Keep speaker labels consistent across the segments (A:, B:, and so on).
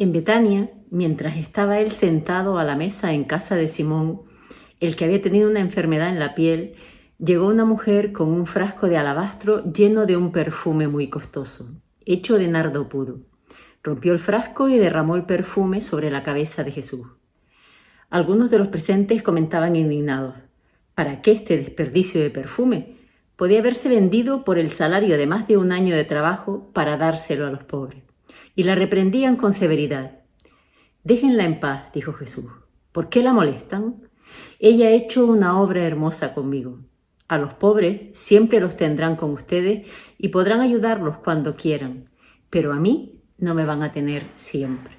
A: En Betania, mientras estaba él sentado a la mesa en casa de Simón, el que había tenido una enfermedad en la piel, llegó una mujer con un frasco de alabastro lleno de un perfume muy costoso, hecho de nardo puro. Rompió el frasco y derramó el perfume sobre la cabeza de Jesús. Algunos de los presentes comentaban indignados: ¿para qué este desperdicio de perfume? Podía haberse vendido por el salario de más de un año de trabajo para dárselo a los pobres. Y la reprendían con severidad. «Déjenla en paz», dijo Jesús. «¿Por qué la molestan? Ella ha hecho una obra hermosa conmigo. A los pobres siempre los tendrán con ustedes y podrán ayudarlos cuando quieran, pero a mí no me van a tener siempre».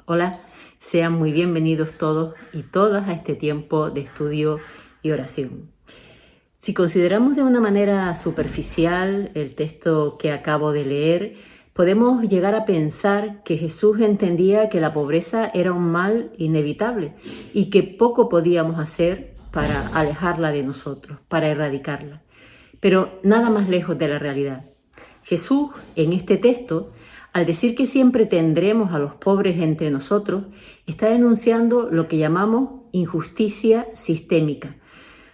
A: Hola, sean muy bienvenidos todos y todas a este tiempo de estudio y oración. Si consideramos de una manera superficial el texto que acabo de leer, podemos llegar a pensar que Jesús entendía que la pobreza era un mal inevitable y que poco podíamos hacer para alejarla de nosotros, para erradicarla. Pero nada más lejos de la realidad. Jesús, en este texto, al decir que siempre tendremos a los pobres entre nosotros, está denunciando lo que llamamos injusticia sistémica.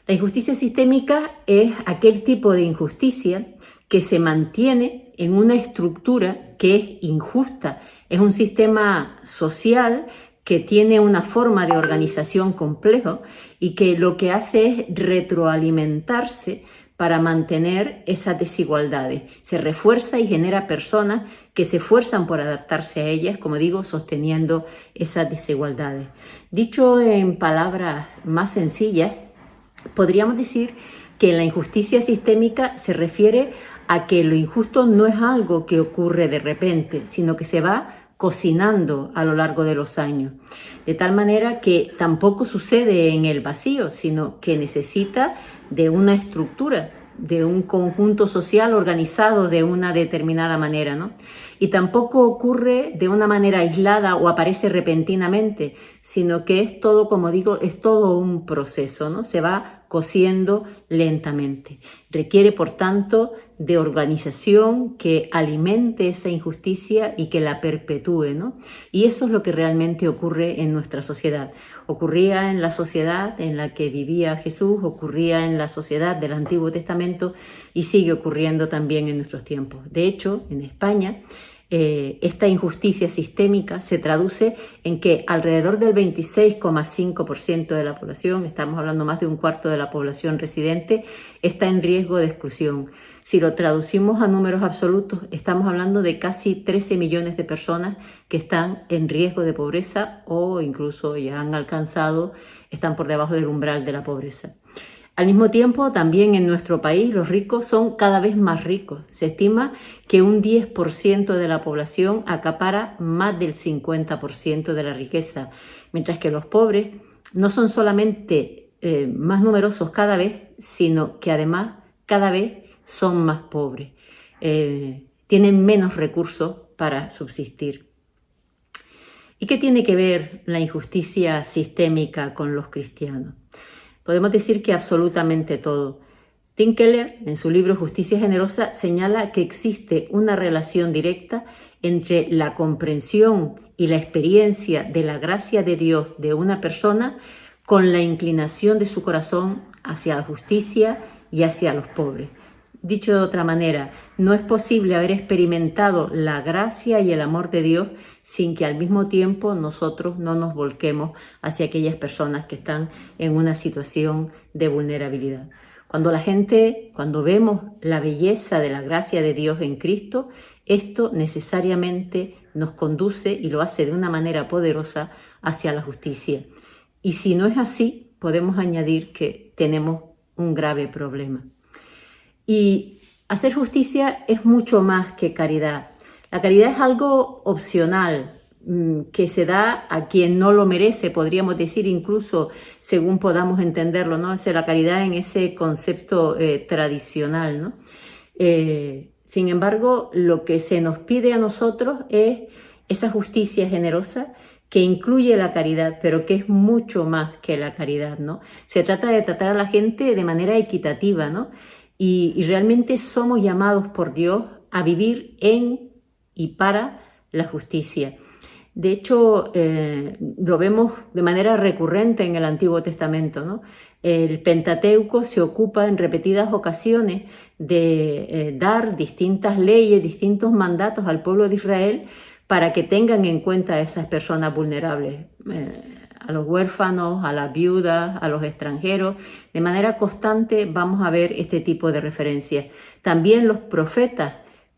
A: La injusticia sistémica es aquel tipo de injusticia que se mantiene en una estructura que es injusta. Es un sistema social que tiene una forma de organización complejo y que lo que hace es retroalimentarse para mantener esas desigualdades. Se refuerza y genera personas que se esfuerzan por adaptarse a ellas, como digo, sosteniendo esas desigualdades. Dicho en palabras más sencillas, podríamos decir que la injusticia sistémica se refiere a que lo injusto no es algo que ocurre de repente, sino que se va cocinando a lo largo de los años. De tal manera que tampoco sucede en el vacío, sino que necesita de una estructura, de un conjunto social organizado de una determinada manera, ¿no? Y tampoco ocurre de una manera aislada o aparece repentinamente, sino que es todo, como digo, es todo un proceso, ¿no? Se va cociendo lentamente. Requiere, por tanto, de organización que alimente esa injusticia y que la perpetúe, ¿no? Y eso es lo que realmente ocurre en nuestra sociedad. Ocurría en la sociedad en la que vivía Jesús, ocurría en la sociedad del Antiguo Testamento y sigue ocurriendo también en nuestros tiempos. De hecho, en España, esta injusticia sistémica se traduce en que alrededor del 26,5% de la población, estamos hablando más de un cuarto de la población residente, está en riesgo de exclusión. Si lo traducimos a números absolutos, estamos hablando de casi 13 millones de personas que están en riesgo de pobreza o incluso ya han alcanzado, están por debajo del umbral de la pobreza. Al mismo tiempo, también en nuestro país los ricos son cada vez más ricos. Se estima que un 10% de la población acapara más del 50% de la riqueza, mientras que los pobres no son solamente más numerosos cada vez, sino que además cada vez son más pobres, tienen menos recursos para subsistir. ¿Y qué tiene que ver la injusticia sistémica con los cristianos? Podemos decir que absolutamente todo. Tim Keller, en su libro Justicia Generosa, señala que existe una relación directa entre la comprensión y la experiencia de la gracia de Dios de una persona con la inclinación de su corazón hacia la justicia y hacia los pobres. Dicho de otra manera, no es posible haber experimentado la gracia y el amor de Dios sin que al mismo tiempo nosotros no nos volquemos hacia aquellas personas que están en una situación de vulnerabilidad. Cuando vemos la belleza de la gracia de Dios en Cristo, esto necesariamente nos conduce y lo hace de una manera poderosa hacia la justicia. Y si no es así, podemos añadir que tenemos un grave problema. Y hacer justicia es mucho más que caridad. La caridad es algo opcional que se da a quien no lo merece, podríamos decir incluso según podamos entenderlo, ¿no? La caridad en ese concepto tradicional, ¿no? Sin embargo, lo que se nos pide a nosotros es esa justicia generosa que incluye la caridad, pero que es mucho más que la caridad, ¿no? Se trata de tratar a la gente de manera equitativa, ¿no? Y realmente somos llamados por Dios a vivir en y para la justicia. De hecho, lo vemos de manera recurrente en el Antiguo Testamento, ¿no? El Pentateuco se ocupa en repetidas ocasiones de dar distintas leyes, distintos mandatos al pueblo de Israel para que tengan en cuenta a esas personas vulnerables, a los huérfanos, a las viudas, a los extranjeros. De manera constante vamos a ver este tipo de referencias. También los profetas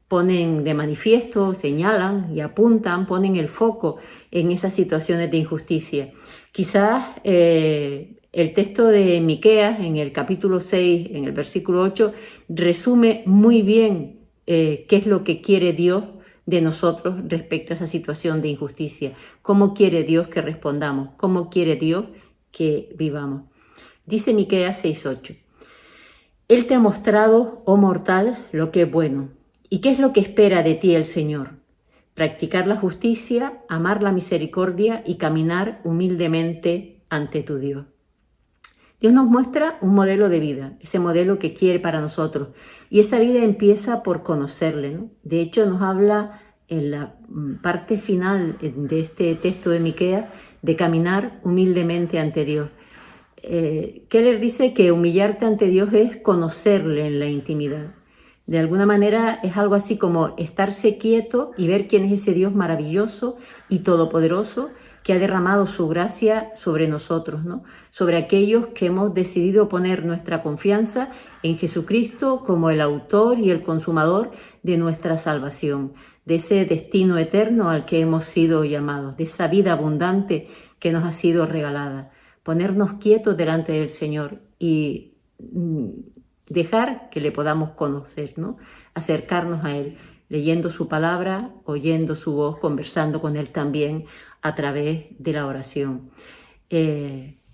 A: ponen de manifiesto, señalan y apuntan, ponen el foco en esas situaciones de injusticia. Quizás el texto de Miqueas, en el capítulo 6, en el versículo 8, resume muy bien qué es lo que quiere Dios de nosotros respecto a esa situación de injusticia. ¿Cómo quiere Dios que respondamos? ¿Cómo quiere Dios que vivamos? Dice Miqueas 6:8. Él te ha mostrado, oh mortal, lo que es bueno. ¿Y qué es lo que espera de ti el Señor? Practicar la justicia, amar la misericordia y caminar humildemente ante tu Dios. Dios nos muestra un modelo de vida, ese modelo que quiere para nosotros. Y esa vida empieza por conocerle, ¿no? De hecho, nos habla en la parte final de este texto de Miqueas de caminar humildemente ante Dios. Keller dice que humillarte ante Dios es conocerle en la intimidad. De alguna manera es algo así como estarse quieto y ver quién es ese Dios maravilloso y todopoderoso que ha derramado su gracia sobre nosotros, ¿no? Sobre aquellos que hemos decidido poner nuestra confianza en Jesucristo como el autor y el consumador de nuestra salvación, de ese destino eterno al que hemos sido llamados, de esa vida abundante que nos ha sido regalada. Ponernos quietos delante del Señor y dejar que le podamos conocer, ¿no? Acercarnos a Él, leyendo su palabra, oyendo su voz, conversando con Él también a través de la oración.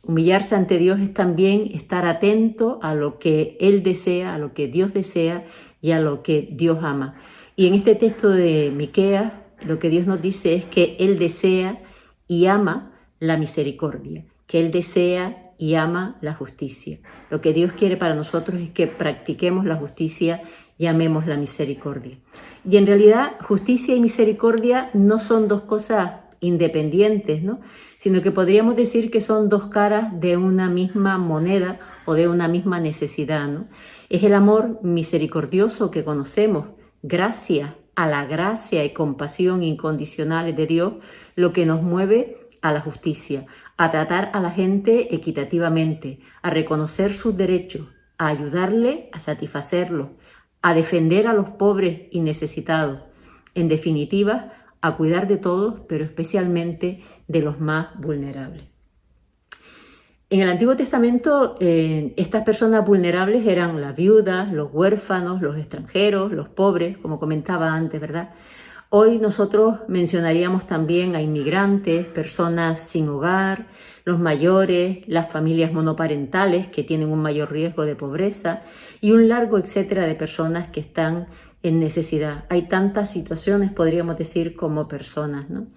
A: Humillarse ante Dios es también estar atento a lo que Él desea, a lo que Dios desea y a lo que Dios ama. Y en este texto de Miqueas, lo que Dios nos dice es que Él desea y ama la misericordia, que Él desea y ama la justicia. Lo que Dios quiere para nosotros es que practiquemos la justicia y amemos la misericordia. Y en realidad, justicia y misericordia no son dos cosas independientes, ¿no? Sino que podríamos decir que son dos caras de una misma moneda o de una misma necesidad, ¿no? Es el amor misericordioso que conocemos, gracias a la gracia y compasión incondicionales de Dios, lo que nos mueve a la justicia, a tratar a la gente equitativamente, a reconocer sus derechos, a ayudarle a satisfacerlos, a defender a los pobres y necesitados. En definitiva, a cuidar de todos, pero especialmente de los más vulnerables. En el Antiguo Testamento, estas personas vulnerables eran las viudas, los huérfanos, los extranjeros, los pobres, como comentaba antes, ¿verdad? Hoy nosotros mencionaríamos también a inmigrantes, personas sin hogar, los mayores, las familias monoparentales que tienen un mayor riesgo de pobreza y un largo etcétera de personas que están en necesidad. Hay tantas situaciones, podríamos decir, como personas, ¿no?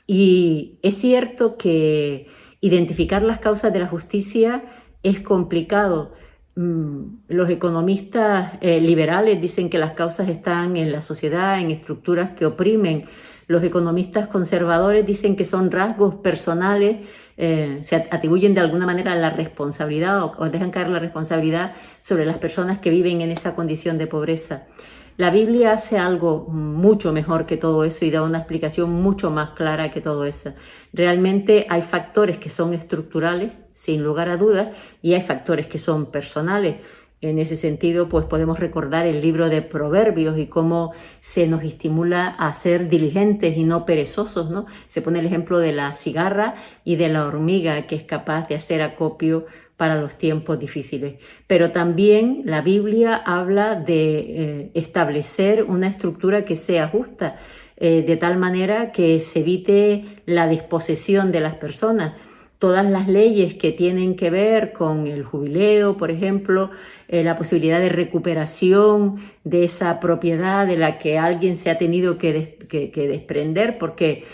A: Y es cierto que identificar las causas de la justicia es complicado. Los economistas liberales dicen que las causas están en la sociedad, en estructuras que oprimen. Los economistas conservadores dicen que son rasgos personales, se atribuyen de alguna manera la responsabilidad o dejan caer la responsabilidad sobre las personas que viven en esa condición de pobreza. La Biblia hace algo mucho mejor que todo eso y da una explicación mucho más clara que todo eso. Realmente hay factores que son estructurales, sin lugar a dudas, y hay factores que son personales. En ese sentido, pues podemos recordar el libro de Proverbios y cómo se nos estimula a ser diligentes y no perezosos, ¿no? Se pone el ejemplo de la cigarra y de la hormiga que es capaz de hacer acopio para los tiempos difíciles. Pero también la Biblia habla de establecer una estructura que sea justa, de tal manera que se evite la desposesión de las personas. Todas las leyes que tienen que ver con el jubileo, por ejemplo, la posibilidad de recuperación de esa propiedad de la que alguien se ha tenido que desprender porque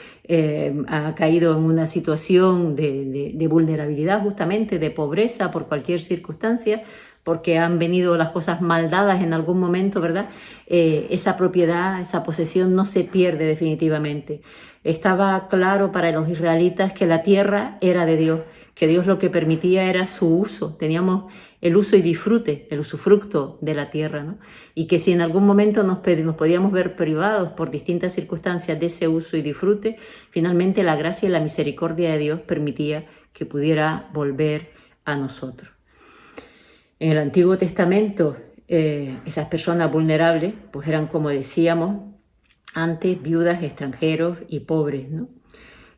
A: ha caído en una situación de vulnerabilidad, justamente de pobreza por cualquier circunstancia, porque han venido las cosas mal dadas en algún momento, ¿verdad? Esa propiedad, esa posesión no se pierde definitivamente. Estaba claro para los israelitas que la tierra era de Dios, que Dios lo que permitía era su uso. Teníamos el uso y disfrute, el usufructo de la tierra, ¿no? Y que si en algún momento nos podíamos ver privados por distintas circunstancias de ese uso y disfrute, finalmente la gracia y la misericordia de Dios permitía que pudiera volver a nosotros. En el Antiguo Testamento, esas personas vulnerables pues eran, como decíamos antes, viudas, extranjeros y pobres, ¿no?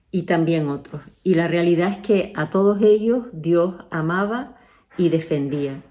A: Y también otros. Y la realidad es que a todos ellos Dios amaba y defendía.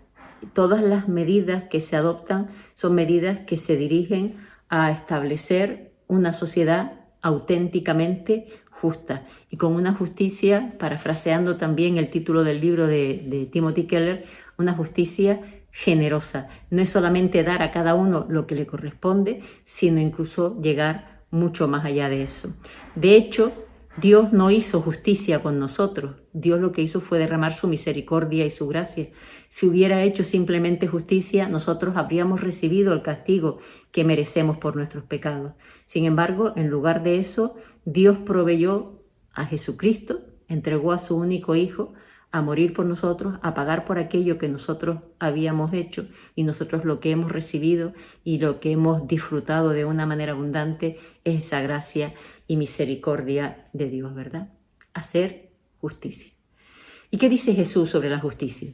A: Todas las medidas que se adoptan son medidas que se dirigen a establecer una sociedad auténticamente justa y con una justicia, parafraseando también el título del libro de Timothy Keller, una justicia generosa. No es solamente dar a cada uno lo que le corresponde, sino incluso llegar mucho más allá de eso. De hecho, Dios no hizo justicia con nosotros. Dios lo que hizo fue derramar su misericordia y su gracia. Si hubiera hecho simplemente justicia, nosotros habríamos recibido el castigo que merecemos por nuestros pecados. Sin embargo, en lugar de eso, Dios proveyó a Jesucristo, entregó a su único Hijo a morir por nosotros, a pagar por aquello que nosotros habíamos hecho, y nosotros lo que hemos recibido y lo que hemos disfrutado de una manera abundante es esa gracia y misericordia de Dios, ¿verdad? Hacer justicia. ¿Y qué dice Jesús sobre la justicia?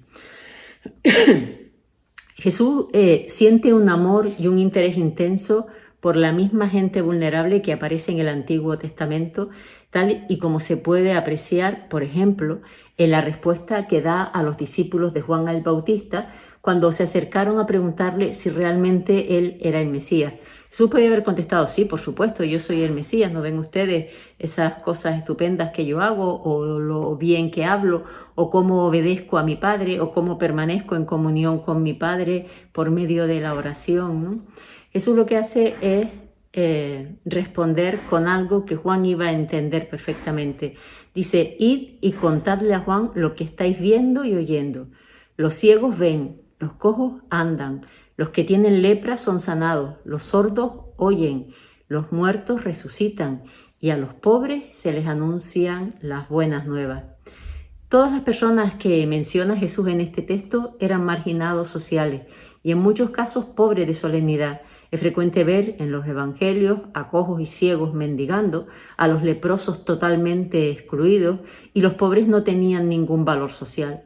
A: Jesús siente un amor y un interés intenso por la misma gente vulnerable que aparece en el Antiguo Testamento, tal y como se puede apreciar, por ejemplo, en la respuesta que da a los discípulos de Juan el Bautista cuando se acercaron a preguntarle si realmente él era el Mesías. Jesús podía haber contestado, sí, por supuesto, yo soy el Mesías, ¿no ven ustedes esas cosas estupendas que yo hago, o lo bien que hablo, o cómo obedezco a mi Padre, o cómo permanezco en comunión con mi Padre por medio de la oración, ¿no? Jesús lo que hace es responder con algo que Juan iba a entender perfectamente. Dice, id y contadle a Juan lo que estáis viendo y oyendo. Los ciegos ven, los cojos andan, los que tienen lepra son sanados, los sordos oyen, los muertos resucitan y a los pobres se les anuncian las buenas nuevas. Todas las personas que menciona Jesús en este texto eran marginados sociales y en muchos casos pobres de solemnidad. Es frecuente ver en los evangelios a cojos y ciegos mendigando, a los leprosos totalmente excluidos, y los pobres no tenían ningún valor social.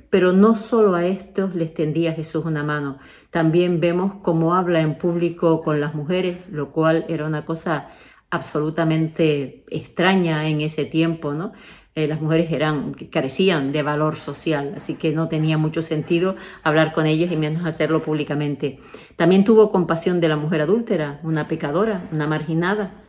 A: Pero no solo a estos les tendía Jesús una mano. También vemos cómo habla en público con las mujeres, lo cual era una cosa absolutamente extraña en ese tiempo, ¿no? Las mujeres carecían de valor social, así que no tenía mucho sentido hablar con ellos y menos hacerlo públicamente. También tuvo compasión de la mujer adúltera, una pecadora, una marginada.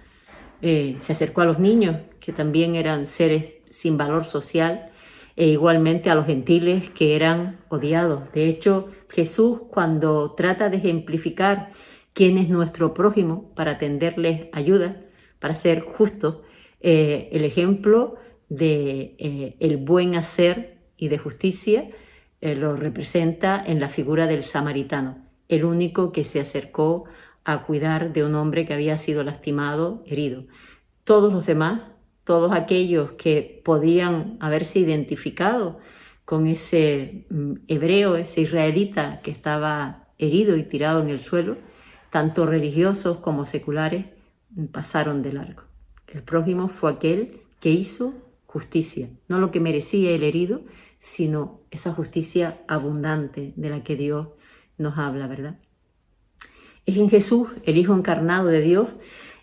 A: Se acercó a los niños, que también eran seres sin valor social, e igualmente a los gentiles, que eran odiados. De hecho, Jesús, cuando trata de ejemplificar quién es nuestro prójimo para tenderles ayuda, para ser justos, el ejemplo de el buen hacer y de justicia lo representa en la figura del samaritano, el único que se acercó a cuidar de un hombre que había sido lastimado, herido. Todos los demás, todos aquellos que podían haberse identificado con ese hebreo, ese israelita que estaba herido y tirado en el suelo, tanto religiosos como seculares, pasaron de largo. El prójimo fue aquel que hizo justicia, no lo que merecía el herido, sino esa justicia abundante de la que Dios nos habla, ¿verdad? Es en Jesús, el Hijo encarnado de Dios,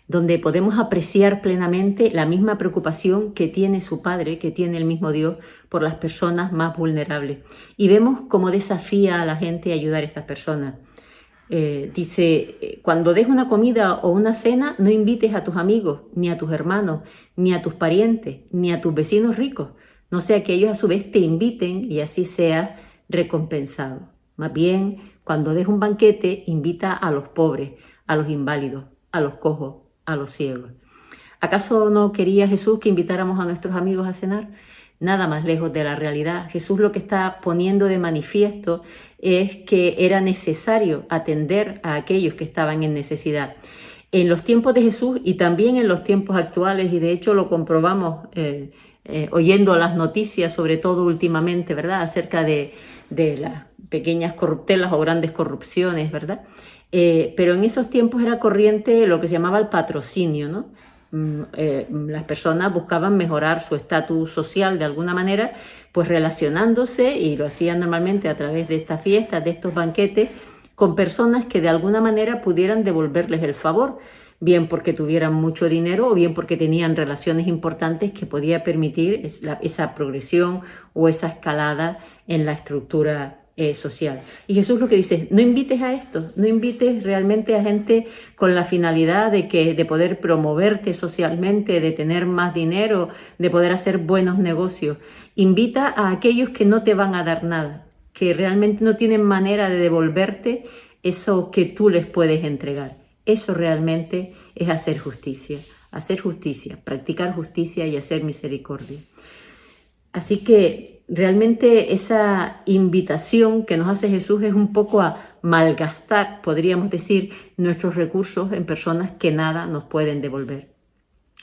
A: donde podemos apreciar plenamente la misma preocupación que tiene su Padre, que tiene el mismo Dios, por las personas más vulnerables. Y vemos cómo desafía a la gente a ayudar a estas personas. Dice, cuando des una comida o una cena, no invites a tus amigos, ni a tus hermanos, ni a tus parientes, ni a tus vecinos ricos, no sea que ellos a su vez te inviten y así seas recompensado. Más bien, cuando des un banquete, invita a los pobres, a los inválidos, a los cojos, a los ciegos. ¿Acaso no quería Jesús que invitáramos a nuestros amigos a cenar? nada más lejos de la realidad. Jesús lo que está poniendo de manifiesto es que era necesario atender a aquellos que estaban en necesidad. En los tiempos de Jesús y también en los tiempos actuales, y de hecho lo comprobamos oyendo las noticias, sobre todo últimamente, ¿verdad?, acerca de las pequeñas corruptelas o grandes corrupciones, ¿verdad? Pero en esos tiempos era corriente lo que se llamaba el patrocinio, ¿no? Las personas buscaban mejorar su estatus social de alguna manera, pues relacionándose, y lo hacían normalmente a través de estas fiestas, de estos banquetes, con personas que de alguna manera pudieran devolverles el favor, bien porque tuvieran mucho dinero o bien porque tenían relaciones importantes que podía permitir esa progresión o esa escalada en la estructura social. Y Jesús lo que dice, no invites a esto, no invites realmente a gente con la finalidad de poder promoverte socialmente, de tener más dinero, de poder hacer buenos negocios. Invita a aquellos que no te van a dar nada, que realmente no tienen manera de devolverte eso que tú les puedes entregar. Eso realmente es hacer justicia, practicar justicia y hacer misericordia. Así que realmente esa invitación que nos hace Jesús es un poco a malgastar, podríamos decir, nuestros recursos en personas que nada nos pueden devolver.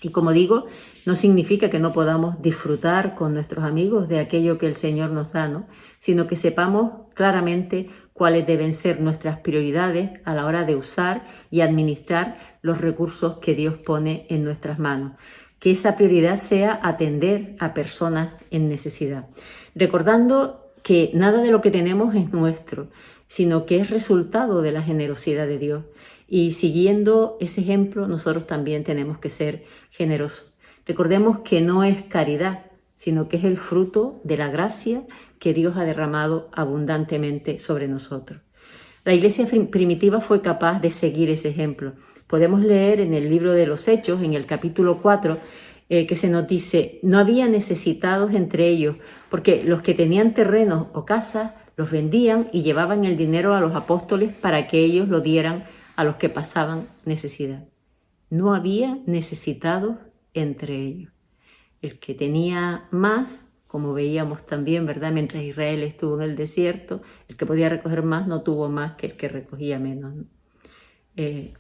A: Y como digo, no significa que no podamos disfrutar con nuestros amigos de aquello que el Señor nos da, ¿no?, sino que sepamos claramente cuáles deben ser nuestras prioridades a la hora de usar y administrar los recursos que Dios pone en nuestras manos. Que esa prioridad sea atender a personas en necesidad, recordando que nada de lo que tenemos es nuestro, sino que es resultado de la generosidad de Dios. Y siguiendo ese ejemplo, nosotros también tenemos que ser generosos. Recordemos que no es caridad, sino que es el fruto de la gracia que Dios ha derramado abundantemente sobre nosotros. La iglesia primitiva fue capaz de seguir ese ejemplo. Podemos leer en el libro de los Hechos, en el capítulo 4, que se nos dice, no había necesitados entre ellos, porque los que tenían terrenos o casas los vendían y llevaban el dinero a los apóstoles para que ellos lo dieran a los que pasaban necesidad. No había necesitados entre ellos. El que tenía más, como veíamos también, ¿verdad?, mientras Israel estuvo en el desierto, el que podía recoger más no tuvo más que el que recogía menos, ¿no?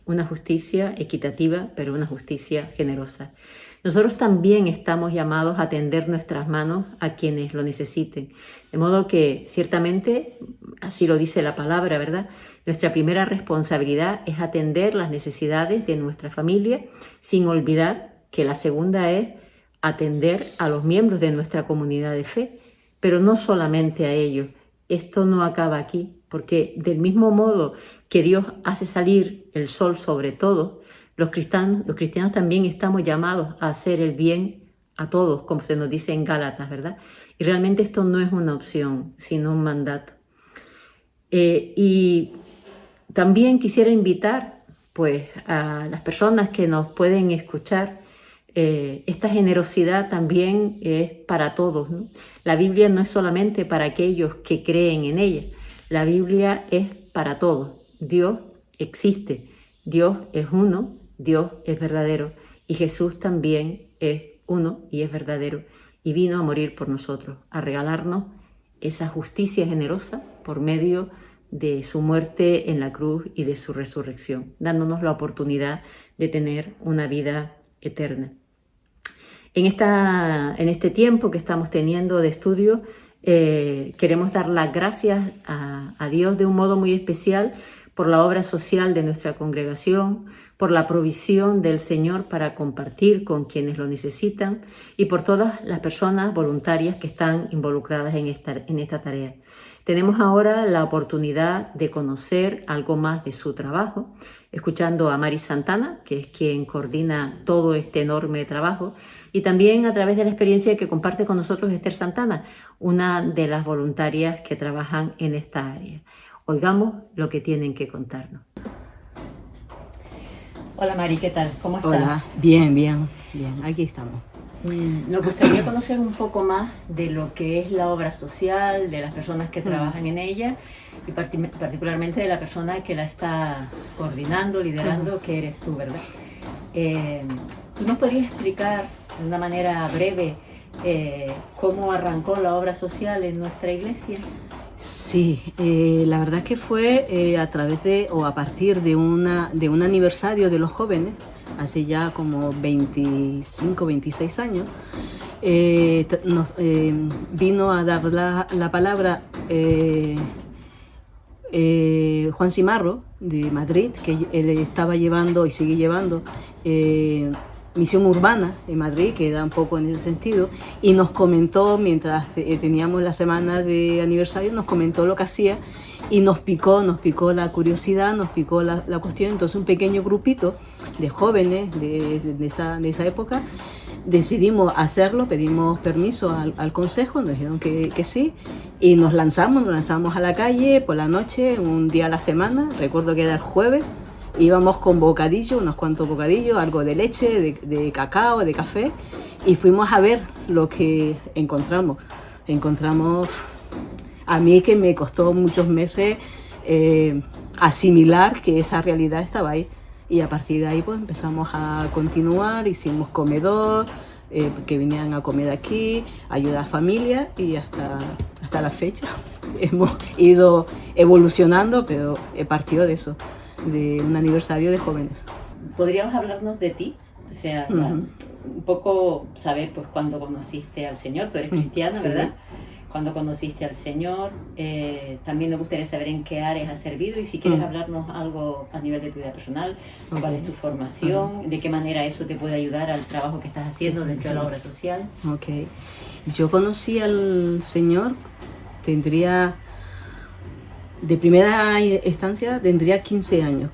A: Una justicia equitativa, pero una justicia generosa. Nosotros también estamos llamados a tender nuestras manos a quienes lo necesiten. De modo que, ciertamente, así lo dice la palabra, ¿verdad?, nuestra primera responsabilidad es atender las necesidades de nuestra familia, sin olvidar que la segunda es atender a los miembros de nuestra comunidad de fe, pero no solamente a ellos. Esto no acaba aquí, porque del mismo modo que Dios hace salir el sol sobre todos, los cristianos también estamos llamados a hacer el bien a todos, como se nos dice en Gálatas, ¿verdad? Y realmente esto no es una opción, sino un mandato. Y también quisiera invitar, pues, a las personas que nos pueden escuchar. Esta generosidad también es para todos, ¿no? La Biblia no es solamente para aquellos que creen en ella. La Biblia es para todos. Dios existe. Dios es uno. Dios es verdadero. Y Jesús también es uno y es verdadero. Y vino a morir por nosotros, a regalarnos esa justicia generosa por medio de su muerte en la cruz y de su resurrección, dándonos la oportunidad de tener una vida eterna. En este tiempo que estamos teniendo de estudio, queremos dar las gracias a Dios de un modo muy especial por la obra social de nuestra congregación, por la provisión del Señor para compartir con quienes lo necesitan y por todas las personas voluntarias que están involucradas en esta tarea. Tenemos ahora la oportunidad de conocer algo más de su trabajo, escuchando a Mari Santana, que es quien coordina todo este enorme trabajo, y también a través de la experiencia que comparte con nosotros Esther Santana, una de las voluntarias que trabajan en esta área. Oigamos lo que tienen que contarnos. Hola Mari, ¿qué tal? ¿Cómo estás?
B: Hola, bien, aquí estamos.
A: Nos gustaría conocer un poco más de lo que es la obra social, de las personas que trabajan en ella y particularmente de la persona que la está coordinando, liderando, que eres tú, ¿verdad? ¿Tú nos podrías explicar de una manera breve ¿Cómo arrancó la obra social en nuestra iglesia?
B: Sí, la verdad que fue a través de, o a partir de un aniversario de los jóvenes, hace ya como 25, 26 años, vino a dar la palabra Juan Cimarro de Madrid, que él estaba llevando y sigue llevando misión urbana en Madrid, que da un poco en ese sentido, y nos comentó, mientras teníamos la semana de aniversario, nos comentó lo que hacía y nos picó la curiosidad, nos picó la cuestión. Entonces un pequeño grupito de jóvenes de esa época decidimos hacerlo, pedimos permiso al consejo, nos dijeron que sí, y nos lanzamos a la calle por la noche, un día a la semana. Recuerdo que era el jueves, íbamos con bocadillos, unos cuantos bocadillos, algo de leche, de cacao, de café, y fuimos a ver lo que encontramos. A mí, que me costó muchos meses asimilar que esa realidad estaba ahí. Y a partir de ahí pues empezamos a continuar, hicimos comedor, que venían a comer aquí, ayudar a familias, y hasta la fecha hemos ido evolucionando, pero he partido de eso, de un aniversario de jóvenes.
A: ¿Podríamos hablarnos de ti? O sea, un poco saber pues cuándo conociste al Señor. Tú eres cristiana,
B: Sí.
A: ¿verdad? Cuando conociste al Señor, también nos gustaría saber en qué áreas has servido, y si quieres hablarnos algo a nivel de tu vida personal, cuál es tu formación, de qué manera eso te puede ayudar al trabajo que estás haciendo dentro de la obra social.
B: Ok. Yo conocí al Señor, de primera instancia tendría 15 años,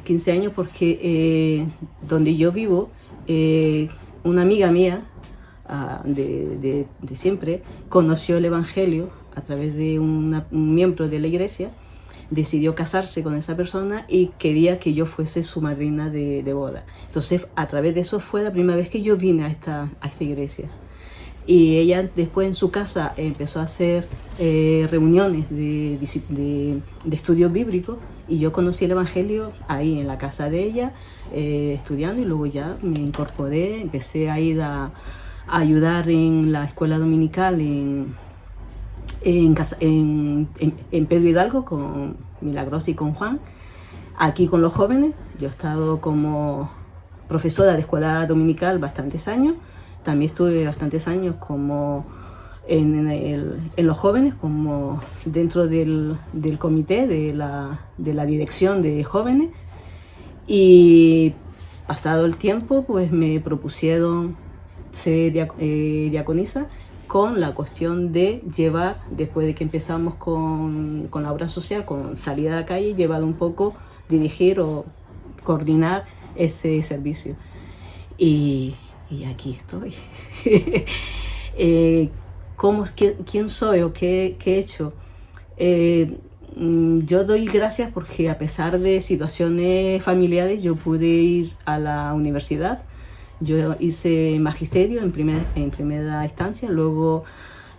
B: 15 años, porque donde yo vivo, una amiga mía de siempre conoció el Evangelio a través de un miembro de la iglesia, decidió casarse con esa persona y quería que yo fuese su madrina de boda. Entonces, a través de eso fue la primera vez que yo vine a esta iglesia. Y ella después en su casa empezó a hacer reuniones de estudios bíblicos, y yo conocí el Evangelio ahí en la casa de ella, estudiando, y luego ya me incorporé, empecé a ir a ayudar en la escuela dominical en Pedro Hidalgo con Milagros y con Juan. Aquí con los jóvenes, yo he estado como profesora de escuela dominical bastantes años. También estuve bastantes años como en los jóvenes, como dentro del comité de la dirección de jóvenes. Y pasado el tiempo, pues me propusieron ser diaconisa, con la cuestión de llevar, después de que empezamos con la obra social, con salir a la calle, llevar un poco, dirigir o coordinar ese servicio. Y aquí estoy. ¿Quién soy o qué he hecho? Yo doy gracias porque, a pesar de situaciones familiares, yo pude ir a la universidad. Yo hice magisterio en primera instancia, luego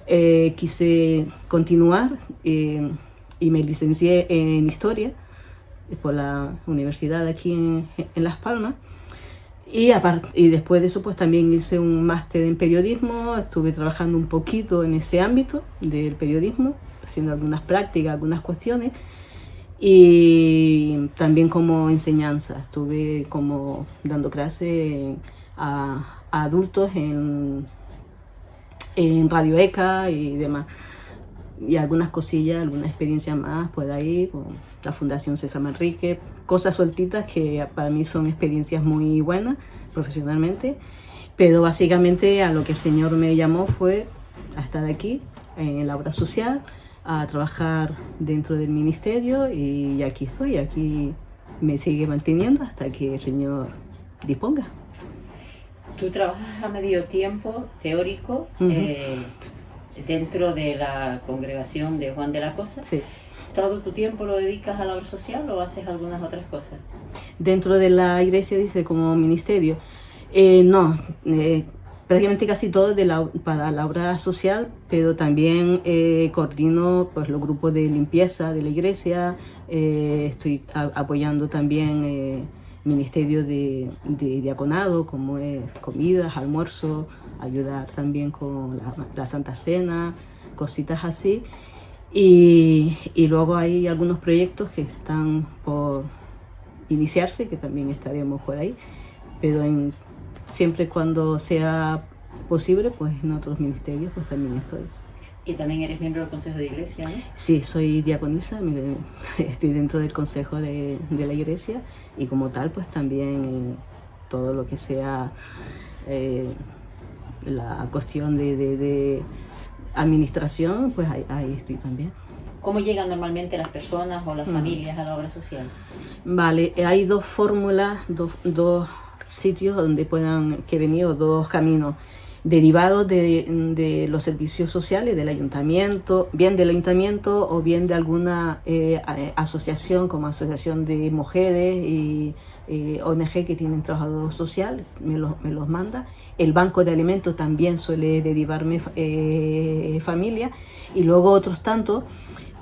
B: quise continuar y me licencié en historia por la universidad aquí en Las Palmas. Y después de eso pues también hice un máster en periodismo, estuve trabajando un poquito en ese ámbito del periodismo, haciendo algunas prácticas, algunas cuestiones, y también como enseñanza, estuve como dando clases a adultos en Radio ECA y demás, y algunas cosillas, algunas experiencias más por ahí con la Fundación César Manrique, cosas sueltitas que para mí son experiencias muy buenas profesionalmente, pero básicamente a lo que el Señor me llamó fue a estar aquí en la obra social, a trabajar dentro del ministerio, y aquí estoy, aquí me sigue manteniendo hasta que el Señor disponga.
A: Tú trabajas a medio tiempo teórico dentro de la congregación de Juan de la Cosa.
B: Sí.
A: ¿Todo tu tiempo lo dedicas a la obra social o haces algunas otras cosas?
B: Dentro de la iglesia, dice, como ministerio. No, prácticamente casi todo para la obra social, pero también coordino pues los grupos de limpieza de la iglesia, estoy apoyando también ministerio de diaconado, como es comidas, almuerzo, ayudar también con la Santa Cena, cositas así. Y luego hay algunos proyectos que están por iniciarse, que también estaremos por ahí, pero siempre cuando sea posible, pues en otros ministerios pues también estoy.
A: Y también eres miembro del Consejo de Iglesia, ¿no?
B: Sí, soy diaconisa, estoy dentro del Consejo de la Iglesia y como tal pues también todo lo que sea la cuestión de administración, pues ahí estoy también.
A: ¿Cómo llegan normalmente las personas o las familias a la obra social?
B: Vale, hay dos fórmulas, dos sitios donde puedan venir, o dos caminos derivados de los servicios sociales del ayuntamiento, bien del ayuntamiento o bien de alguna asociación como asociación de mujeres y ONG que tienen trabajador social, me los manda. El banco de alimentos también suele derivarme familia, y luego otros tantos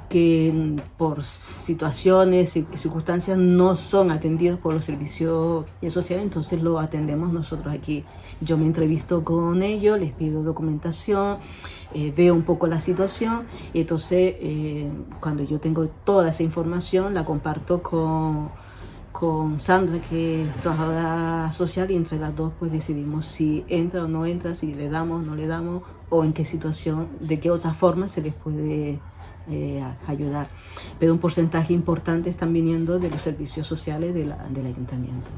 B: que por situaciones y circunstancias no son atendidos por los servicios sociales, entonces lo atendemos nosotros aquí. Yo me entrevisto con ellos, les pido documentación, veo un poco la situación y entonces cuando yo tengo toda esa información la comparto con Sandra, que es trabajadora social, y entre las dos pues decidimos si entra o no entra, si le damos o no le damos, o en qué situación, de qué otra forma se les puede ayudar. Pero un porcentaje importante están viniendo de los servicios sociales del ayuntamiento.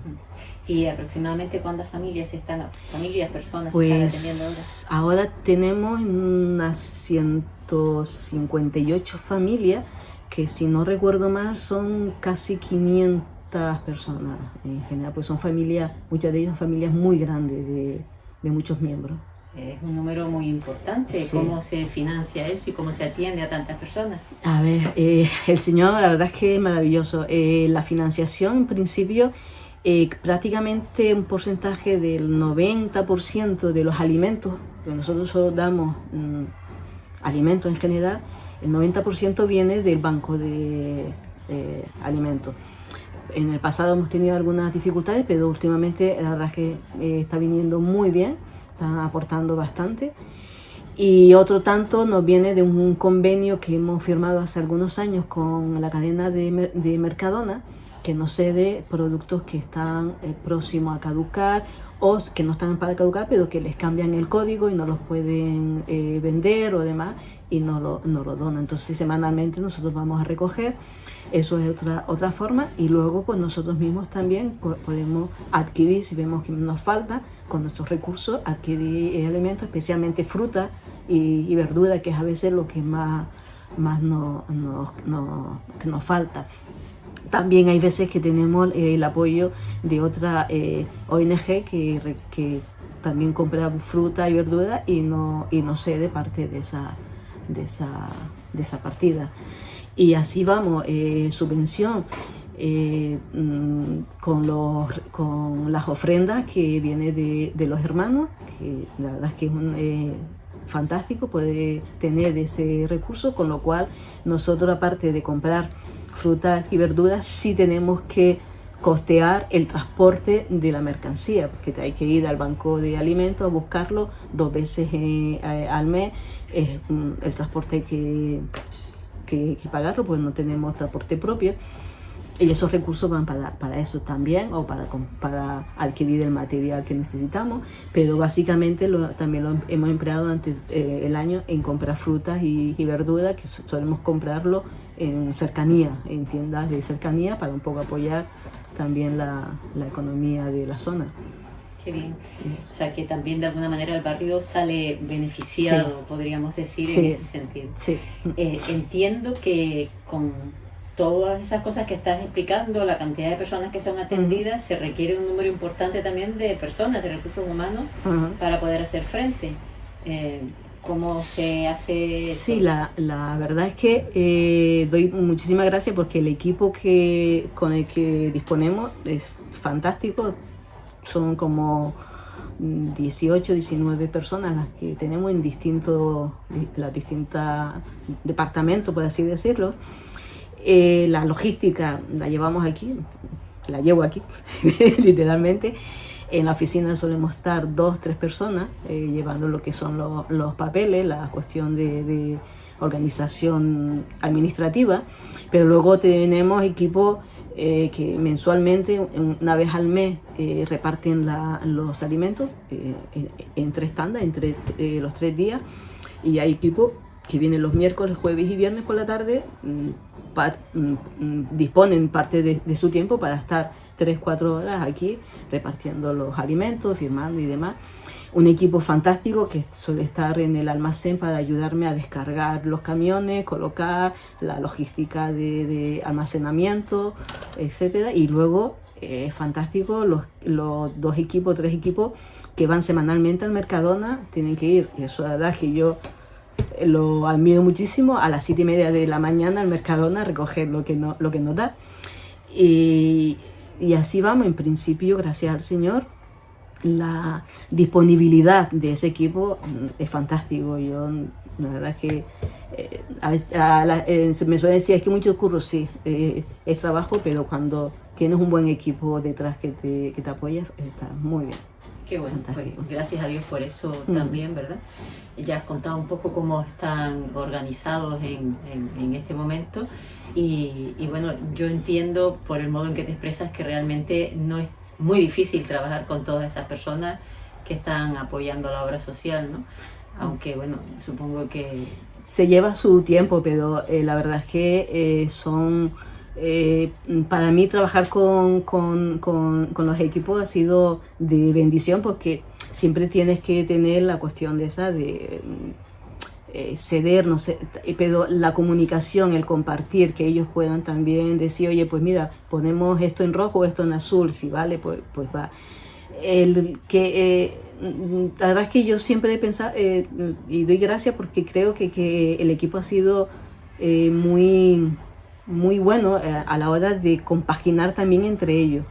A: ¿Y aproximadamente cuántas familias personas
B: pues,
A: están atendiendo ahora?
B: Ahora tenemos unas 158 familias, que si no recuerdo mal son casi 500 personas en general, pues son familias, muchas de ellas son familias muy grandes de muchos miembros.
A: Es un número muy importante. Sí. ¿Cómo se financia eso y cómo se atiende a tantas personas?
B: A ver, el Señor, la verdad es que es maravilloso. La financiación, en principio, prácticamente un porcentaje del 90% de los alimentos, que nosotros solo damos alimentos en general, el 90% viene del banco de alimentos. En el pasado hemos tenido algunas dificultades, pero últimamente la verdad es que está viniendo muy bien. Están aportando bastante. Y otro tanto nos viene de un convenio que hemos firmado hace algunos años con la cadena de Mercadona, que nos cede productos que están próximos a caducar o que no están para caducar, pero que les cambian el código y no los pueden vender o demás, y nos lo donan. Entonces semanalmente nosotros vamos a recoger. Eso es otra forma, y luego pues nosotros mismos también podemos adquirir, si vemos que nos falta, con nuestros recursos, adquirir alimentos, especialmente fruta y verdura, que es a veces lo que más nos falta. También hay veces que tenemos el apoyo de otra ONG que también compra fruta y verdura y nos cede parte de esa partida. Y así vamos, subvención con las ofrendas que vienen de los hermanos, que la verdad es que es fantástico poder tener ese recurso, con lo cual nosotros, aparte de comprar frutas y verduras, sí tenemos que costear el transporte de la mercancía, porque hay que ir al banco de alimentos a buscarlo 2 veces al mes. El transporte hay que pagarlo, pues no tenemos transporte propio, y esos recursos van para eso también, o para adquirir el material que necesitamos, pero básicamente también lo hemos empleado durante el año en comprar frutas y verduras, que solemos comprarlo en cercanía, en tiendas de cercanía, para un poco apoyar también la economía de la zona.
A: Qué bien. O sea, que también de alguna manera el barrio sale beneficiado, sí, podríamos decir, sí, en este sentido.
B: Sí.
A: Entiendo que con todas esas cosas que estás explicando, la cantidad de personas que son atendidas, se requiere un número importante también de personas, de recursos humanos, para poder hacer frente. ¿Cómo se hace eso?
B: Sí, la verdad es que doy muchísimas gracias, porque el equipo con el que disponemos es fantástico. Son como 18, 19 personas las que tenemos en distintos departamentos, por así decirlo. La logística la llevamos aquí. la llevo aquí, literalmente. En la oficina solemos estar 2, 3 personas llevando lo que son los papeles, la cuestión de organización administrativa, pero luego tenemos equipos que mensualmente, una vez al mes, reparten los alimentos en 3 tandas, entre los 3 días, y hay equipos que vienen los miércoles, jueves y viernes por la tarde, disponen parte de su tiempo para estar 3, 4 horas aquí repartiendo los alimentos, firmando y demás. Un equipo fantástico que suele estar en el almacén para ayudarme a descargar los camiones, colocar la logística de almacenamiento, etcétera. Y luego, fantástico, los 2 equipos, 3 equipos que van semanalmente al Mercadona, tienen que ir. Y eso la verdad es que yo lo admiro muchísimo, a las 7:30 de la mañana al Mercadona a recoger lo que nos da. Y así vamos, en principio, gracias al Señor, la disponibilidad de ese equipo es fantástico. Yo, la verdad es que me suele decir, es que mucho curro, sí, es trabajo, pero cuando tienes un buen equipo detrás que te apoya, está muy bien.
A: Qué bueno, pues, gracias a Dios por eso también, ¿verdad? Ya has contado un poco cómo están organizados en este momento y bueno, yo entiendo por el modo en que te expresas que realmente no es muy difícil trabajar con todas esas personas que están apoyando la obra social, ¿no? Aunque bueno, supongo que...
B: Se lleva su tiempo, pero la verdad es que son... para mí trabajar con los equipos ha sido de bendición, porque siempre tienes que tener la cuestión de esa de ceder, no sé, pero la comunicación, el compartir, que ellos puedan también decir, oye, pues mira, ponemos esto en rojo, esto en azul, si vale, pues va. La verdad es que yo siempre he pensado, y doy gracias porque creo que el equipo ha sido muy bueno a la hora de compaginar también entre ellos,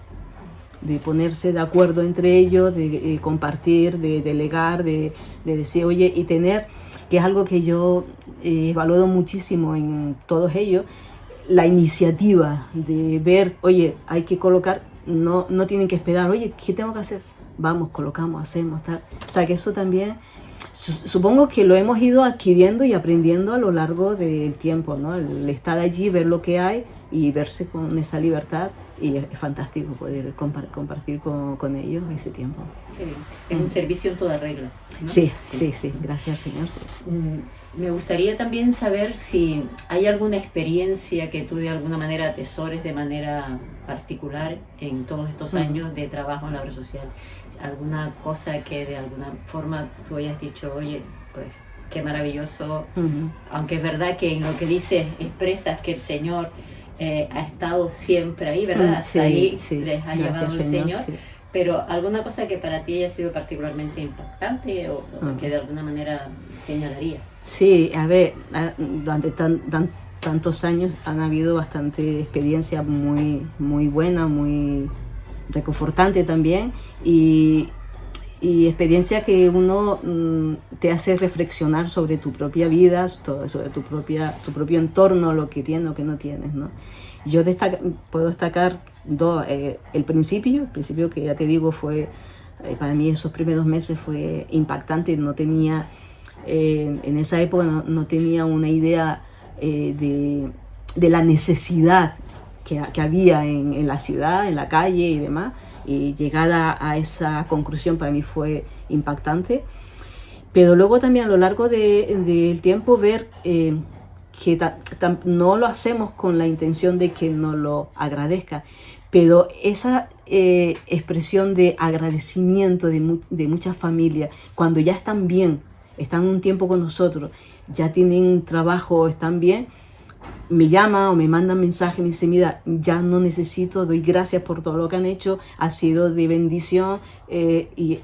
B: de ponerse de acuerdo entre ellos, de compartir, de delegar, de decir, oye, y tener, que es algo que yo valoro muchísimo en todos ellos, la iniciativa de ver, oye, hay que colocar, no tienen que esperar, oye, ¿qué tengo que hacer? Vamos, colocamos, hacemos, tal. O sea, que eso también... Supongo que lo hemos ido adquiriendo y aprendiendo a lo largo del tiempo, ¿no? El estar allí, ver lo que hay y verse con esa libertad, y es fantástico poder compartir con ellos ese tiempo.
A: Qué bien. Es un servicio en toda regla, ¿no?
B: Sí, gracias al Señor. Sí.
A: Me gustaría también saber si hay alguna experiencia que tú de alguna manera atesores de manera particular en todos estos años de trabajo en la obra social. Alguna cosa que de alguna forma tú hayas dicho, oye, pues qué maravilloso, aunque es verdad que en lo que dices expresas que el Señor ha estado siempre ahí, ¿verdad? Hasta ahí les ha llevado el Señor, sí. Pero alguna cosa que para ti haya sido particularmente impactante o que de alguna manera señalaría.
B: Sí, a ver, durante tantos años han habido bastante experiencia muy buena, muy reconfortante también, y experiencia que uno te hace reflexionar sobre tu propia vida, sobre tu propio entorno, lo que tienes, lo que no tienes, ¿no? Yo puedo destacar dos. El principio que ya te digo fue, para mí esos primeros meses fue impactante. No tenía, en esa época no tenía una idea de la necesidad que había en la ciudad, en la calle y demás, y llegar a esa conclusión para mí fue impactante. Pero luego también a lo largo del tiempo ver que no lo hacemos con la intención de que nos lo agradezca, pero esa expresión de agradecimiento de muchas familias, cuando ya están bien, están un tiempo con nosotros, ya tienen trabajo, están bien, me llama o me mandan mensaje y me dice, mira, ya no necesito, doy gracias por todo lo que han hecho, ha sido de bendición, y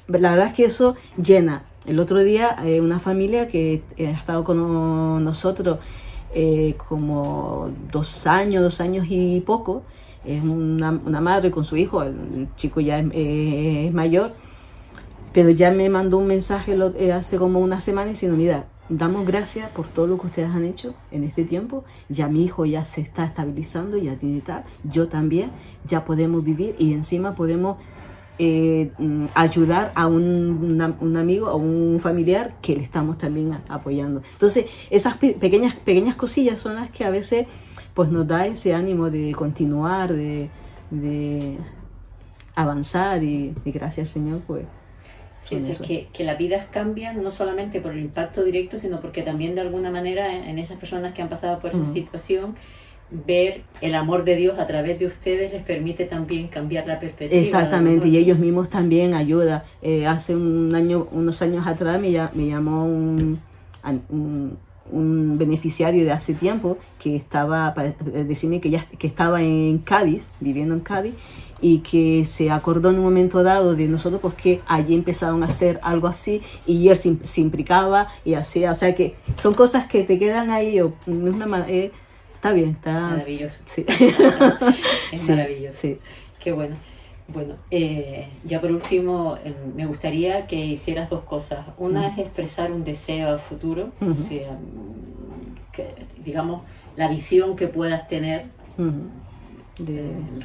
B: la verdad es que eso llena. El otro día una familia que ha estado con nosotros como 2 años y poco, es una madre con su hijo, el chico ya es mayor, pero ya me mandó un mensaje hace como una semana diciendo, mira, damos gracias por todo lo que ustedes han hecho en este tiempo. Ya mi hijo ya se está estabilizando, ya tiene tal, yo también, ya podemos vivir y encima podemos ayudar a un amigo o un familiar que le estamos también apoyando. Entonces, esas pequeñas cosillas son las que a veces pues nos da ese ánimo de continuar, de avanzar y gracias al Señor pues.
A: Sí, eso es que las vidas cambian no solamente por el impacto directo, sino porque también de alguna manera en esas personas que han pasado por esa situación, ver el amor de Dios a través de ustedes les permite también cambiar la perspectiva.
B: Exactamente, y ellos mismos también ayudan. Hace unos años atrás me llamó un beneficiario de hace tiempo que estaba para decirme que estaba en Cádiz, viviendo en Cádiz, y que se acordó en un momento dado de nosotros porque allí empezaron a hacer algo así y él se implicaba y hacía, o sea que son cosas que te quedan ahí, está bien, está
A: maravilloso.
B: Sí.
A: Es
B: sí,
A: maravilloso.
B: Sí.
A: Qué bueno. Bueno, ya por último, me gustaría que hicieras dos cosas. Una es expresar un deseo al futuro, o sea, digamos, la visión que puedas tener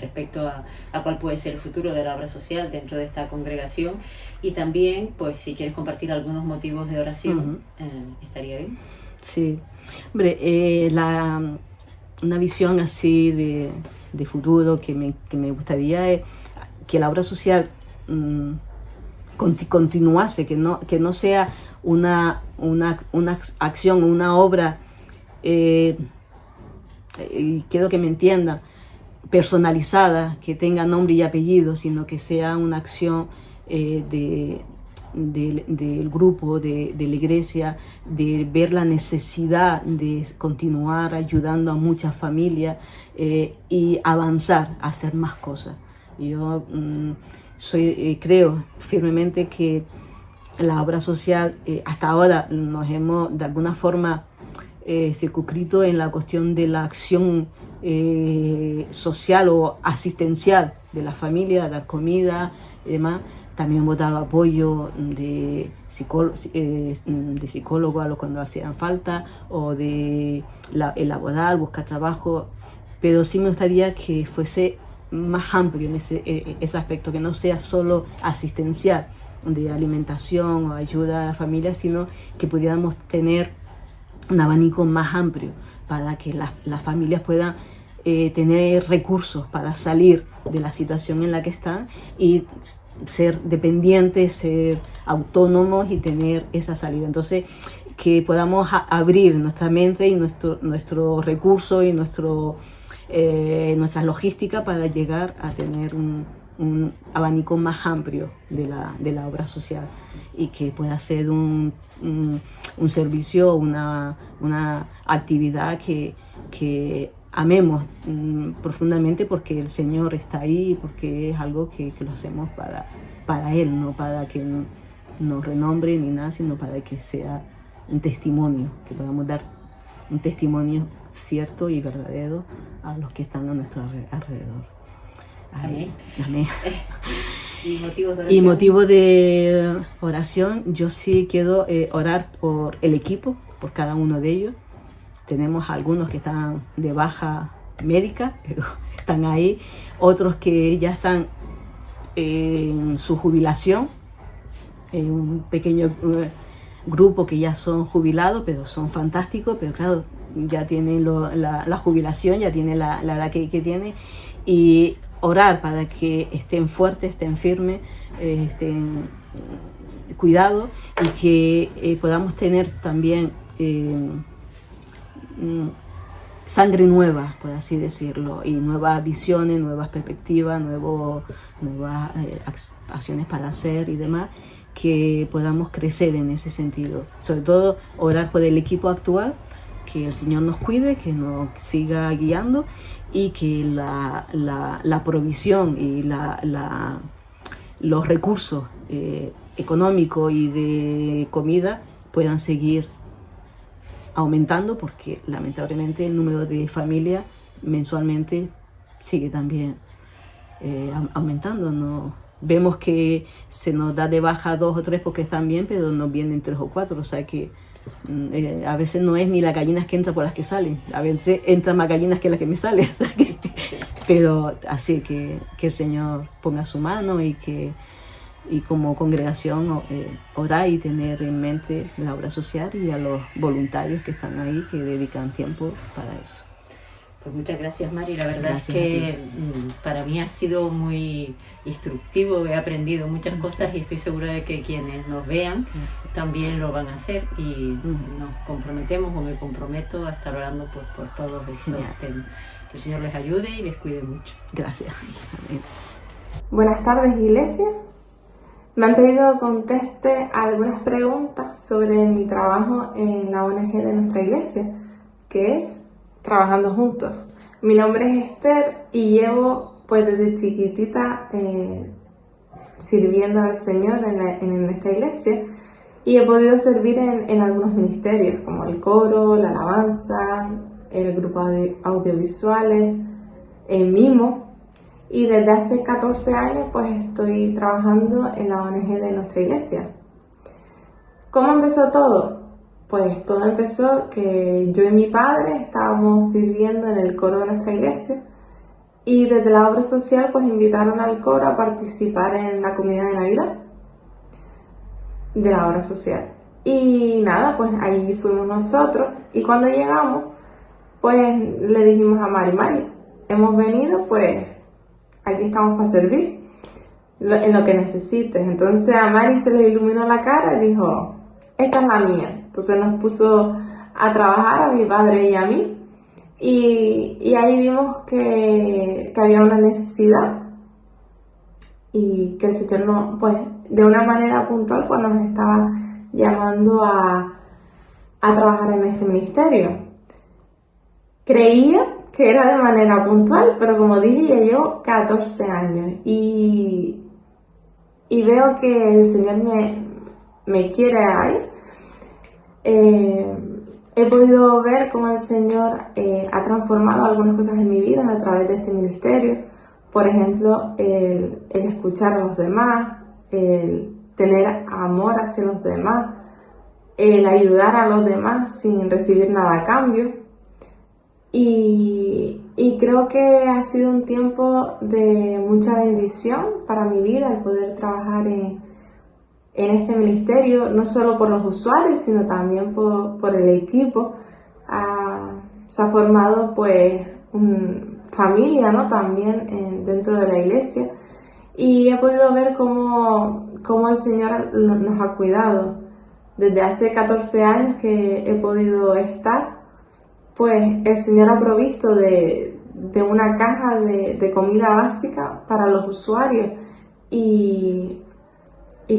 A: respecto a cuál puede ser el futuro de la obra social dentro de esta congregación, y también, pues, si quieres compartir algunos motivos de oración, estaría bien.
B: Sí, hombre, una visión así de futuro que me gustaría es que la obra social continuase, que no sea una acción, una obra, y quiero que me entiendan, personalizada, que tenga nombre y apellido, sino que sea una acción del grupo, de la iglesia, de ver la necesidad de continuar ayudando a muchas familias y avanzar a hacer más cosas. Yo creo firmemente que la obra social hasta ahora nos hemos de alguna forma circunscrito en la cuestión de la acción social o asistencial de la familia, dar comida y demás. También hemos dado apoyo de psicólogo a los cuando hacían falta, o de elaborar, buscar trabajo, pero sí me gustaría que fuese más amplio en ese aspecto, que no sea solo asistencial de alimentación o ayuda a la familia, sino que pudiéramos tener un abanico más amplio para que las familias puedan tener recursos para salir de la situación en la que están y ser dependientes, ser autónomos y tener esa salida. Entonces, que podamos abrir nuestra mente y nuestro recurso y nuestra logística para llegar a tener un abanico más amplio de la obra social, y que pueda ser un servicio, una actividad que amemos profundamente, porque el Señor está ahí, porque es algo que lo hacemos para Él, no para que nos renombre ni nada, sino para que sea un testimonio, que podamos dar un testimonio cierto y verdadero a los que están a nuestro alrededor.
A: Amén.
B: Amén.
A: ¿Y motivos de oración?
B: Y motivo de oración, yo sí quiero orar por el equipo, por cada uno de ellos. Tenemos algunos que están de baja médica, pero están ahí. Otros que ya están en su jubilación. Un pequeño grupo que ya son jubilados, pero son fantásticos, pero claro, ya tienen la jubilación, ya tienen la edad que tienen. Y orar para que estén fuertes, estén firmes, estén cuidados, y que podamos tener también sangre nueva, por así decirlo, y nuevas visiones, nuevas perspectivas, nuevas acciones para hacer y demás, que podamos crecer en ese sentido. Sobre todo orar por el equipo actual, que el Señor nos cuide, que nos siga guiando, y que la provisión y los recursos económicos y de comida puedan seguir aumentando, porque lamentablemente el número de familias mensualmente sigue también aumentando, ¿no? Vemos que se nos da de baja 2 o 3 porque están bien, pero nos vienen 3 o 4, o sea que A veces no es ni las gallinas que entran por las que salen, a veces entran más gallinas que las que me salen. Pero así que el Señor ponga su mano y como congregación orar y tener en mente la obra social y a los voluntarios que están ahí, que dedican tiempo para eso.
A: Pues muchas gracias, Mari. La verdad
B: Gracias
A: es que para mí ha sido muy instructivo, he aprendido muchas cosas y estoy segura de que quienes nos vean también lo van a hacer, y nos comprometemos, o me comprometo, a estar orando por todos estos temas. Que el Señor les ayude y les cuide mucho.
B: Gracias. Amén.
C: Buenas tardes, iglesia. Me han pedido que conteste algunas preguntas sobre mi trabajo en la ONG de nuestra iglesia, que es Trabajando Juntos. Mi nombre es Esther y llevo pues desde chiquitita sirviendo al Señor en esta iglesia, y he podido servir en algunos ministerios como el coro, la alabanza, el grupo de audiovisuales, el mimo, y desde hace 14 años pues estoy trabajando en la ONG de nuestra iglesia. ¿Cómo empezó todo? Pues todo empezó que yo y mi padre estábamos sirviendo en el coro de nuestra iglesia, y desde la obra social pues invitaron al coro a participar en la comida de Navidad de la obra social. Y nada, pues allí fuimos nosotros, y cuando llegamos pues le dijimos a Mari, hemos venido, pues aquí estamos para servir en lo que necesites. Entonces a Mari se le iluminó la cara y dijo, esta es la mía. Entonces nos puso a trabajar a mi padre y a mí, y ahí vimos que había una necesidad y que el Señor pues de una manera puntual pues nos estaba llamando a trabajar en este ministerio. Creía que era de manera puntual, pero como dije, ya llevo 14 años y veo que el Señor me quiere ahí. He podido ver cómo el Señor ha transformado algunas cosas en mi vida a través de este ministerio. Por ejemplo, el escuchar a los demás, el tener amor hacia los demás, el ayudar a los demás sin recibir nada a cambio. Y creo que ha sido un tiempo de mucha bendición para mi vida el poder trabajar en este ministerio, no solo por los usuarios, sino también por el equipo. Se ha formado pues familia, ¿no? También dentro de la iglesia, y he podido ver cómo el Señor nos ha cuidado. Desde hace 14 años que he podido estar, pues el Señor ha provisto de una caja de comida básica para los usuarios, y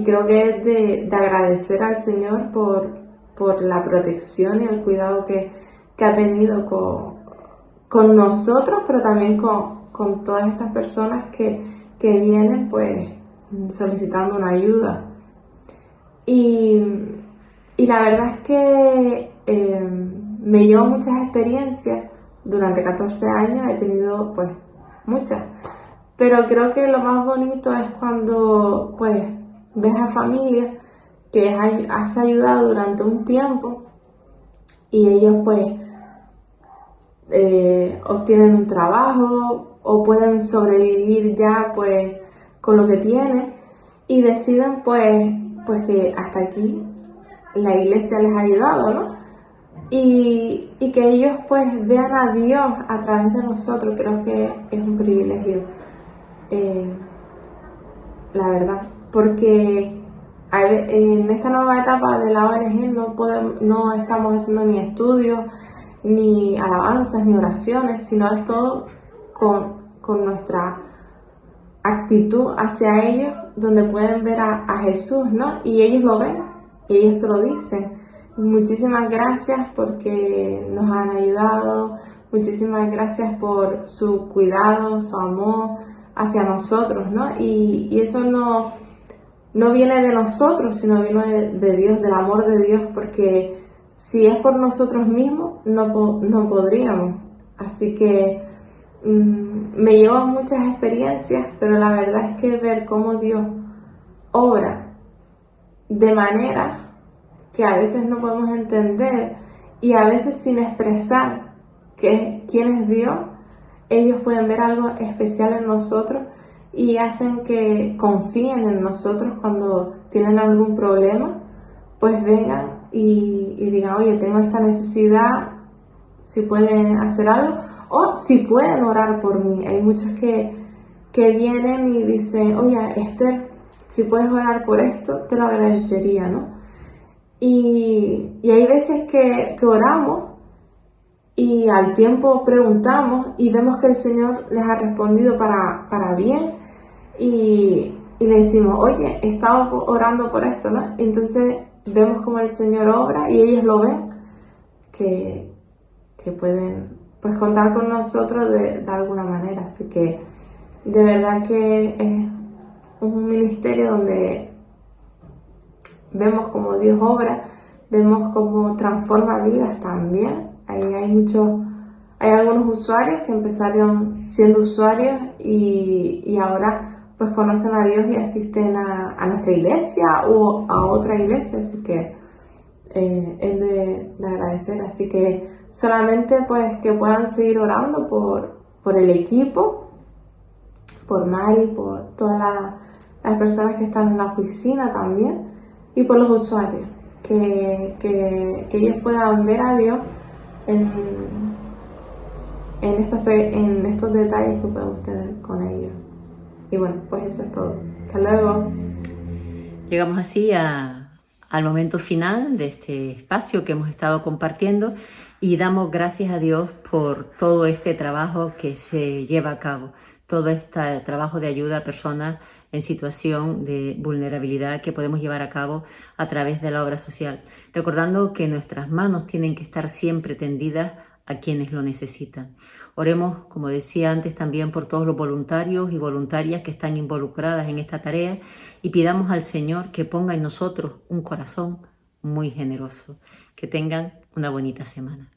C: creo que es de agradecer al Señor por la protección y el cuidado que ha tenido con nosotros, pero también con todas estas personas que vienen pues solicitando una ayuda. Y la verdad es que me llevo muchas experiencias. Durante 14 años he tenido pues muchas, pero creo que lo más bonito es cuando pues ves a familias que has ayudado durante un tiempo y ellos pues obtienen un trabajo o pueden sobrevivir ya pues con lo que tienen, y deciden pues que hasta aquí la iglesia les ha ayudado, ¿no? Y que ellos pues vean a Dios a través de nosotros. Creo que es un privilegio, la verdad, porque en esta nueva etapa de la ONG no estamos haciendo ni estudios, ni alabanzas, ni oraciones, sino es todo con nuestra actitud hacia ellos, donde pueden ver a Jesús, ¿no? Y ellos lo ven, y ellos te lo dicen. Muchísimas gracias porque nos han ayudado, muchísimas gracias por su cuidado, su amor hacia nosotros, ¿no? Y eso no viene de nosotros, sino viene de Dios, del amor de Dios, porque si es por nosotros mismos, no podríamos. Así que me llevo muchas experiencias, pero la verdad es que ver cómo Dios obra de manera que a veces no podemos entender y a veces sin expresar quién es Dios, ellos pueden ver algo especial en nosotros y hacen que confíen en nosotros cuando tienen algún problema, pues vengan y digan, oye, tengo esta necesidad, si pueden hacer algo o si pueden orar por mí. Hay muchos que vienen y dicen, oye, Esther, si puedes orar por esto, te lo agradecería, ¿no? Y hay veces que oramos y al tiempo preguntamos y vemos que el Señor les ha respondido para bien y le decimos, oye, estamos orando por esto, ¿no? Entonces vemos como el Señor obra y ellos lo ven, que pueden pues contar con nosotros de alguna manera. Así que de verdad que es un ministerio donde vemos como Dios obra, vemos cómo transforma vidas también. Ahí hay algunos usuarios que empezaron siendo usuarios y ahora pues conocen a Dios y asisten a nuestra iglesia o a otra iglesia, así que es de agradecer. Así que solamente pues que puedan seguir orando por el equipo, por Mari, por todas las personas que están en la oficina también y por los usuarios, que ellos puedan ver a Dios en estos detalles que podemos tener con ellos. Y bueno, pues eso es todo. Hasta luego.
A: Llegamos así al momento final de este espacio que hemos estado compartiendo y damos gracias a Dios por todo este trabajo que se lleva a cabo, todo este trabajo de ayuda a personas en situación de vulnerabilidad que podemos llevar a cabo a través de la obra social, recordando que nuestras manos tienen que estar siempre tendidas a quienes lo necesitan. Oremos, como decía antes, también por todos los voluntarios y voluntarias que están involucradas en esta tarea y pidamos al Señor que ponga en nosotros un corazón muy generoso. Que tengan una bonita semana.